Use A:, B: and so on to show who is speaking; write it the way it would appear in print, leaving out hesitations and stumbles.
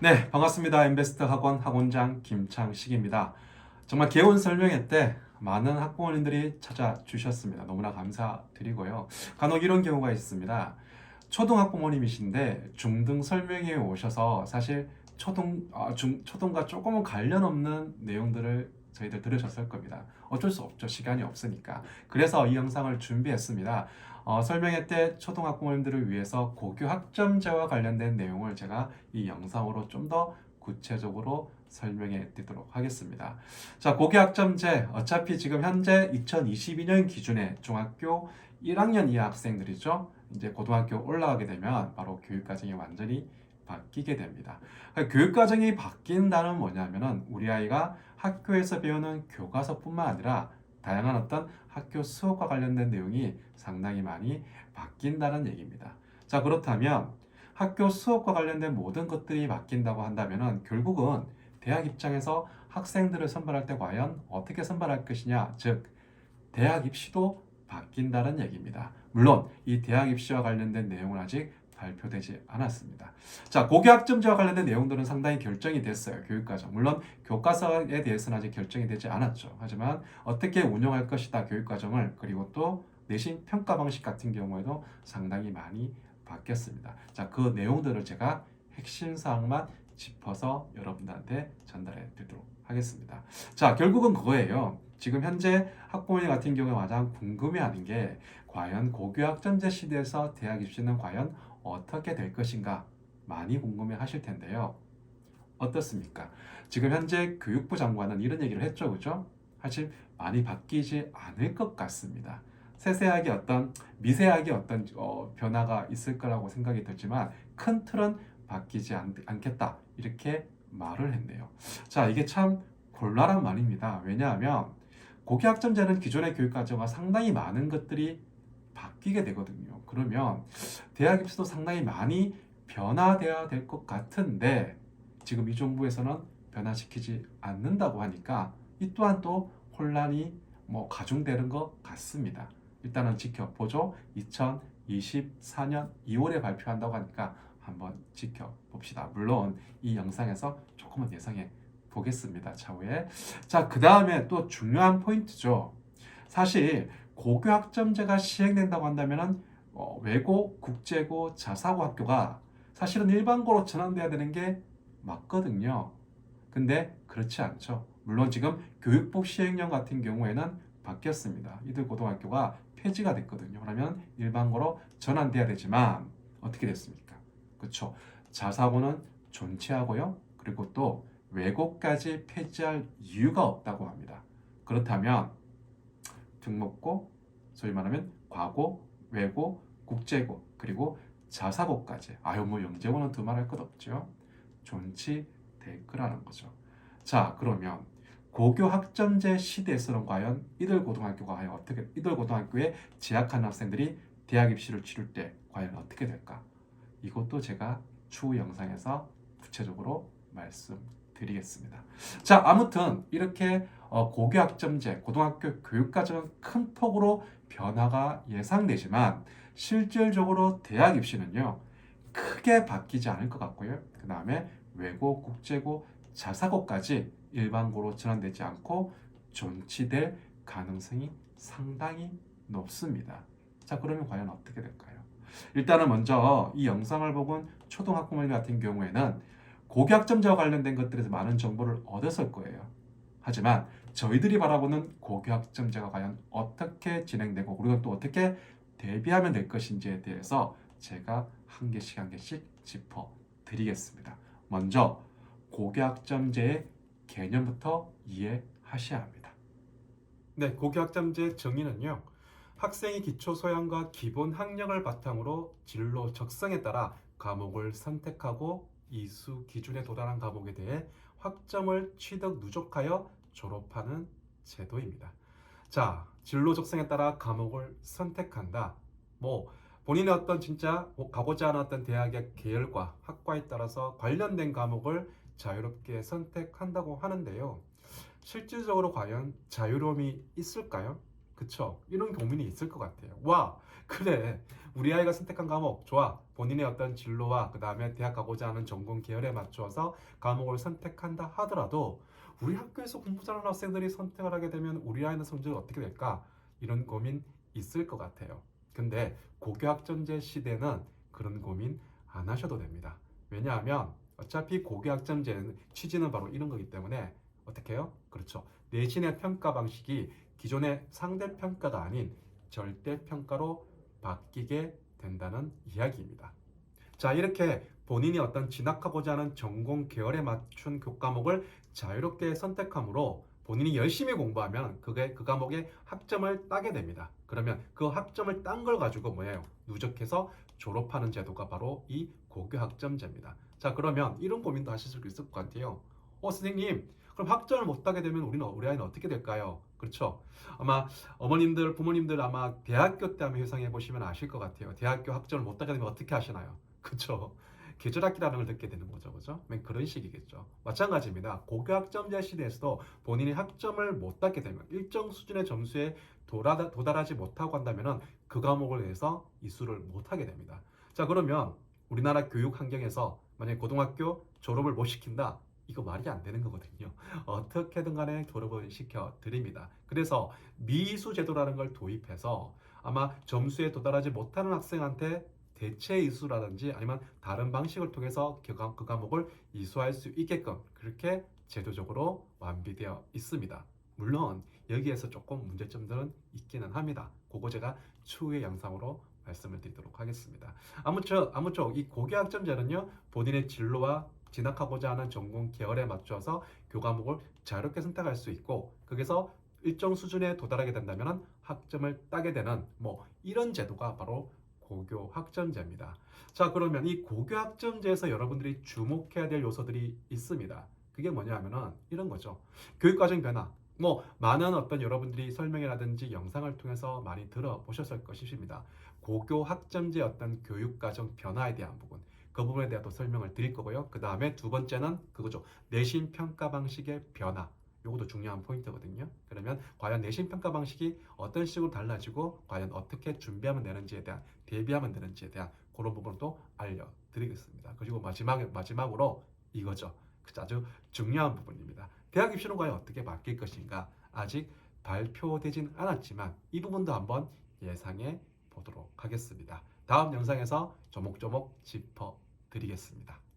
A: 네, 반갑습니다. 인베스트 학원 학원장 김창식입니다. 정말 개원 설명회 때 많은 학부모님들이 찾아주셨습니다. 너무나 감사드리고요. 간혹 이런 경우가 있습니다. 초등학부모님이신데 중등 설명회에 오셔서 사실 초등과 조금은 관련 없는 내용들을 저희들 들으셨을 겁니다. 어쩔 수 없죠. 시간이 없으니까. 그래서 이 영상을 준비했습니다. 설명회 때 초등학부모님들을 위해서 고교 학점제와 관련된 내용을 제가 이 영상으로 좀 더 구체적으로 설명해 드리도록 하겠습니다. 자, 고교 학점제 어차피 지금 현재 2022년 기준에 중학교 1학년 이하 학생들이죠. 이제 고등학교 올라가게 되면 바로 교육과정이 완전히 바뀌게 됩니다. 교육과정이 바뀐다는 뭐냐면은 우리 아이가 학교에서 배우는 교과서뿐만 아니라 다양한 어떤 학교 수업과 관련된 내용이 상당히 많이 바뀐다는 얘기입니다. 자, 그렇다면 학교 수업과 관련된 모든 것들이 바뀐다고 한다면은 결국은 대학 입장에서 학생들을 선발할 때 과연 어떻게 선발할 것이냐, 즉 대학 입시도 바뀐다는 얘기입니다. 물론 이 대학 입시와 관련된 내용은 아직 발표되지 않았습니다. 자, 고교학점제와 관련된 내용들은 상당히 결정이 됐어요. 교육과정. 물론 교과서에 대해서는 아직 결정이 되지 않았죠. 하지만 어떻게 운영할 것이다 교육과정을, 그리고 또 내신 평가 방식 같은 경우에도 상당히 많이 바뀌었습니다. 자, 그 내용들을 제가 핵심 사항만 짚어서 여러분들한테 전달해 드리도록 하겠습니다. 자, 결국은 그거예요. 지금 현재 학부모님 같은 경우에 가장 궁금해하는 게 과연 고교학점제 시대에서 대학 입시는 과연 어떻게 될 것인가 많이 궁금해 하실 텐데요. 어떻습니까? 지금 현재 교육부 장관은 이런 얘기를 했죠. 그죠? 사실 많이 바뀌지 않을 것 같습니다. 세세하게 미세하게 변화가 있을 거라고 생각이 들지만 큰 틀은 바뀌지 않겠다. 이렇게 말을 했네요. 자, 이게 참 곤란한 말입니다. 왜냐하면 고교학점제는 기존의 교육과정과 상당히 많은 것들이 바뀌게 되거든요. 그러면 대학 입시도 상당히 많이 변화되어야 될 것 같은데 지금 이 정부에서는 변화시키지 않는다고 하니까 이 또한 또 혼란이 가중되는 것 같습니다. 일단은 지켜보죠. 2024년 2월에 발표한다고 하니까 한번 지켜봅시다. 물론 이 영상에서 조금은 예상해 보겠습니다. 차후에. 자, 그 다음에 또 중요한 포인트죠. 사실 고교 학점제가 시행된다고 한다면은 외고, 국제고, 자사고 학교가 사실은 일반고로 전환돼야 되는 게 맞거든요. 근데 그렇지 않죠. 물론 지금 교육부 시행령 같은 경우에는 바뀌었습니다. 이들 고등학교가 폐지가 됐거든요. 그러면 일반고로 전환돼야 되지만 어떻게 됐습니까? 그렇죠. 자사고는 존치하고요. 그리고 또 외고까지 폐지할 이유가 없다고 합니다. 그렇다면 등록고, 소위 말하면 과고, 외고, 국제고, 그리고 자사고까지 영재고는 두말할 것 없죠. 존치될 거라는 거죠. 자, 그러면 고교 학점제 시대에서는 과연 이들 고등학교에 재학한 학생들이 대학 입시를 치를 때 과연 어떻게 될까? 이것도 제가 추후 영상에서 구체적으로 말씀드리겠습니다. 자, 아무튼 이렇게 고교학점제, 고등학교 교육과정은 큰 폭으로 변화가 예상되지만 실질적으로 대학 입시는요 크게 바뀌지 않을 것 같고요. 그 다음에 외고, 국제고, 자사고까지 일반고로 전환되지 않고 존치될 가능성이 상당히 높습니다. 자, 그러면 과연 어떻게 될까요? 일단은 먼저 이 영상을 보건 초등학부모님 같은 경우에는 고교학점제와 관련된 것들에서 많은 정보를 얻었을 거예요. 하지만 저희들이 바라보는 고교학점제가 과연 어떻게 진행되고 그리고 또 어떻게 대비하면 될 것인지에 대해서 제가 한 개씩 짚어 드리겠습니다. 먼저 고교학점제의 개념부터 이해하셔야 합니다. 네, 고교학점제 정의는요. 학생이 기초 소양과 기본 학력을 바탕으로 진로 적성에 따라 과목을 선택하고 이수 기준에 도달한 과목에 대해 학점을 취득 누적하여 졸업하는 제도입니다. 자, 진로 적성에 따라 과목을 선택한다. 본인의 어떤 진짜 가고자 하는 어떤 대학의 계열과 학과에 따라서 관련된 과목을 자유롭게 선택한다고 하는데요. 실질적으로 과연 자유로움이 있을까요? 그쵸? 이런 고민이 있을 것 같아요. 그래. 우리 아이가 선택한 과목 좋아. 본인의 어떤 진로와 그 다음에 대학 가고자 하는 전공 계열에 맞추어서 과목을 선택한다 하더라도 우리 학교에서 공부 잘하는 학생들이 선택을 하게 되면 우리 아이는 성적이 어떻게 될까? 이런 고민 있을 것 같아요. 근데 고교학점제 시대는 그런 고민 안 하셔도 됩니다. 왜냐하면 어차피 고교학점제는 취지는 바로 이런 거기 때문에 어떻게 해요? 그렇죠. 내신의 평가 방식이 기존의 상대평가가 아닌 절대평가로 바뀌게 된다는 이야기입니다. 자, 이렇게 본인이 어떤 진학하고자 하는 전공 계열에 맞춘 교과목을 자유롭게 선택함으로 본인이 열심히 공부하면 그 과목에 학점을 따게 됩니다. 그러면 그 학점을 딴 걸 가지고 뭐예요? 누적해서 졸업하는 제도가 바로 이 고교 학점제입니다. 자, 그러면 이런 고민도 하실 수 있을 것 같아요. 선생님, 그럼 학점을 못 따게 되면 우리 아이는 어떻게 될까요? 그렇죠. 아마 어머님들, 부모님들 아마 대학교 때 한번 회상해 보시면 아실 것 같아요. 대학교 학점을 못 따게 되면 어떻게 하시나요? 그렇죠. 계절학기라는 걸 듣게 되는 거죠. 그죠? 그런 식이겠죠. 마찬가지입니다. 고교학점제 시대에서도 본인이 학점을 못 따게 되면 일정 수준의 점수에 도달하지 못하고 한다면 그 과목을 내서 이수를 못하게 됩니다. 자, 그러면 우리나라 교육 환경에서 만약에 고등학교 졸업을 못 시킨다? 이거 말이 안 되는 거거든요. 어떻게든 간에 졸업을 시켜 드립니다. 그래서 미수 제도라는 걸 도입해서 아마 점수에 도달하지 못하는 학생한테 대체 이수라든지 아니면 다른 방식을 통해서 그 과목을 이수할 수 있게끔 그렇게 제도적으로 완비되어 있습니다. 물론 여기에서 조금 문제점들은 있기는 합니다. 그거 제가 추후의 영상으로 말씀을 드리도록 하겠습니다. 아무쪼록 이 고교학점제는요, 본인의 진로와 진학하고자 하는 전공 계열에 맞춰서 교과목을 자유롭게 선택할 수 있고, 거기서 일정 수준에 도달하게 된다면 학점을 따게 되는 이런 제도가 바로 고교 학점제입니다. 자, 그러면 이 고교 학점제에서 여러분들이 주목해야 될 요소들이 있습니다. 그게 뭐냐면은 이런 거죠. 교육과정 변화. 많은 어떤 여러분들이 설명이라든지 영상을 통해서 많이 들어보셨을 것입니다. 고교 학점제 어떤 교육과정 변화에 대한 부분. 그 부분에 대해서 설명을 드릴 거고요. 그 다음에 두 번째는 그거죠. 내신 평가 방식의 변화. 이것도 중요한 포인트거든요. 그러면 과연 내신 평가 방식이 어떤 식으로 달라지고 과연 어떻게 준비하면 되는지에 대한 대비하면 되는지에 대한 그런 부분도 알려드리겠습니다. 그리고 마지막으로 이거죠. 아주 중요한 부분입니다. 대학 입시는 과연 어떻게 바뀔 것인가 아직 발표되진 않았지만 이 부분도 한번 예상해 보도록 하겠습니다. 다음 영상에서 조목조목 짚어드리겠습니다.